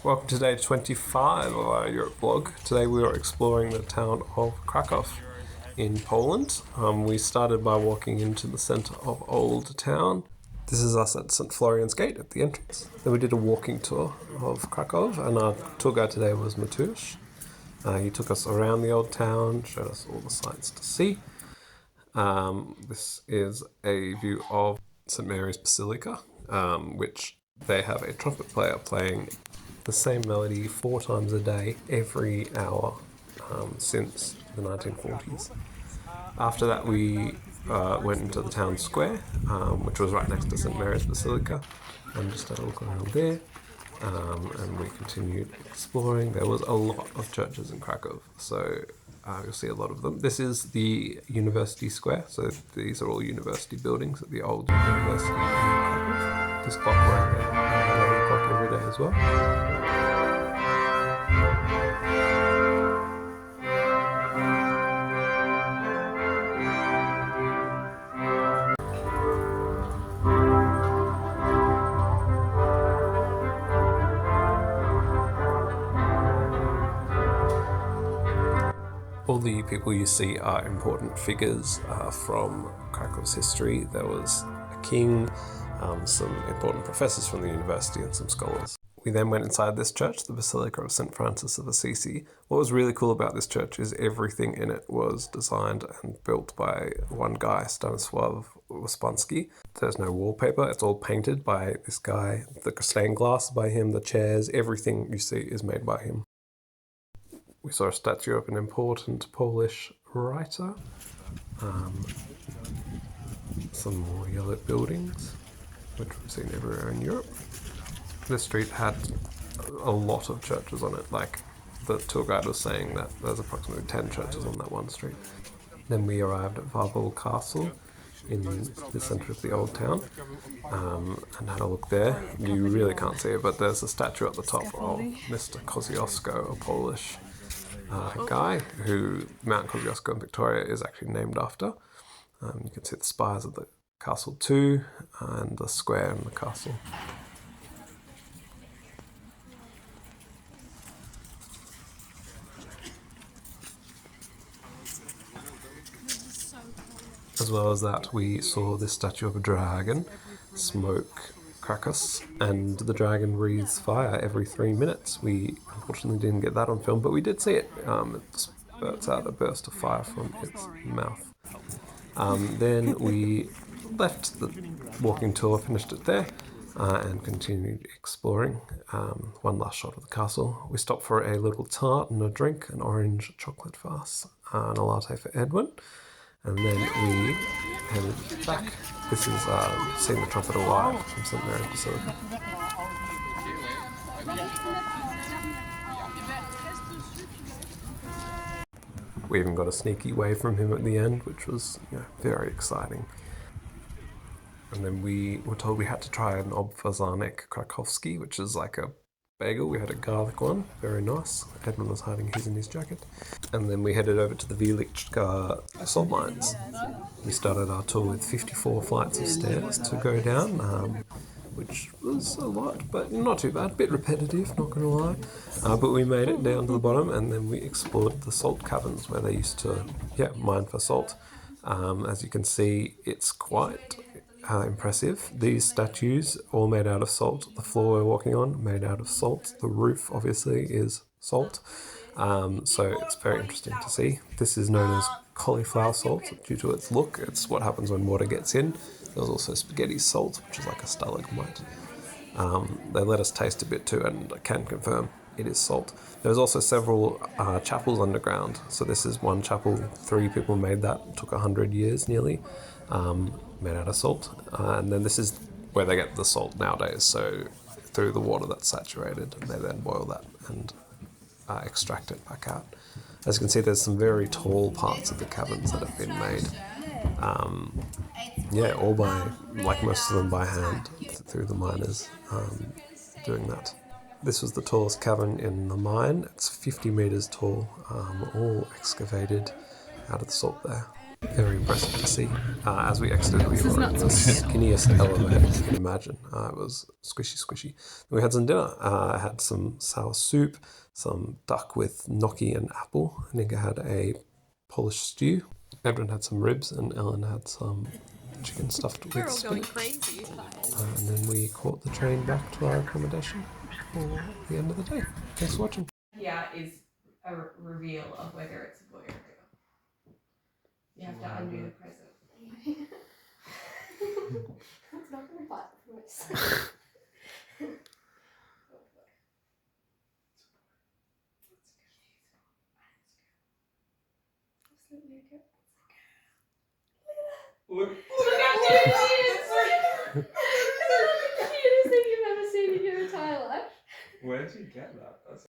welcome to day 25 of our Europe blog. Today we are exploring the town of Kraków in Poland. We started by walking into the centre of Old Town. This is us at St. Florian's Gate at the entrance. Then we did a walking tour of Kraków, and our tour guide today was Mateusz. He took us around the old town, showed us all the sights to see. This is a view of St. Mary's Basilica, which they have a trumpet player playing the same melody 4 times a day, every hour, since the 1940s. After that we went into the town square, which was right next to St. Mary's Basilica, and just had a look around there. And we continued exploring. There was a lot of churches in Kraków, so you'll see a lot of them. This is the University Square, so these are all university buildings at the old university in Kraków. This clock rang at 11 o'clock every day as well. All the people you see are important figures from Krakow's history. There was a king, some important professors from the university, and some scholars. We then went inside this church, the Basilica of St. Francis of Assisi. What was really cool about this church is everything in it was designed and built by one guy, Stanisław Uspansky. There's no wallpaper, it's all painted by this guy. The stained glass by him, the chairs, everything you see is made by him. We saw a statue of an important Polish writer, some more yellow buildings, which we've seen everywhere in Europe. This street had a lot of churches on it, like the tour guide was saying that there's approximately 10 churches on that one street. Then we arrived at Wawel Castle in the centre of the old town, and had a look there. You really can't see it, but there's a statue at the top of Mr. Kosciuszko, a Polish guy who Mount Kosciuszko in Victoria is actually named after. You can see the spires of the castle too, and the square in the castle. As well as that, we saw this statue of a dragon, Smoke Krakus, and the dragon breathes fire every 3 minutes. We unfortunately didn't get that on film, but we did see it. It spurts out a burst of fire from its mouth. Then we left the walking tour, finished it there, and continued exploring. One last shot of the castle. We stopped for a little tart and a drink, an orange chocolate for us, and a latte for Edwin. And then we headed back. This is seeing the trumpet alive from St. Mary's Basilica. We even got a sneaky wave from him at the end, which was very exciting. And then we were told we had to try an obwazanek krakowski, which is like a bagel. We had a garlic one, very nice. Edmund was hiding his in his jacket. And then we headed over to the Wieliczka salt mines. We started our tour with 54 flights of stairs to go down, which was a lot, but not too bad. A bit repetitive, not gonna lie. But we made it down to the bottom, and then we explored the salt caverns where they used to mine for salt. As you can see, it's quite impressive. These statues, all made out of salt. The floor we're walking on, made out of salt. The roof, obviously, is salt. So it's very interesting to see. This is known as cauliflower salt due to its look. It's what happens when water gets in. There's also spaghetti salt, which is like a stalagmite. They let us taste a bit too, and I can confirm it is salt. There's also several chapels underground. So this is one chapel. 3 people made that. It took 100 years nearly. Made out of salt, and then this is where they get the salt nowadays, so through the water that's saturated, and they then boil that and extract it back out. As you can see, there's some very tall parts of the caverns that have been made, all by, like most of them by hand, through the miners doing that. This was the tallest cavern in the mine. It's 50 meters tall, all excavated out of the salt there. Very impressive to see. As we exited, we were in the skinniest elevator you can imagine. It was squishy. We had some dinner. I had some sour soup, some duck with gnocchi and apple. Nika had a Polish stew. Edwin had some ribs, and Ellen had some chicken stuffed with We're all going spinach. crazy. And then we caught the train back to our accommodation for the end of the day. Thanks for watching. Yeah, is a reveal of whether it's a boy or a girl. You have to undo the present. It's not going to bite for us. Look how cute it is! Cutest thing you've ever seen in your entire life. Where did you get that? That's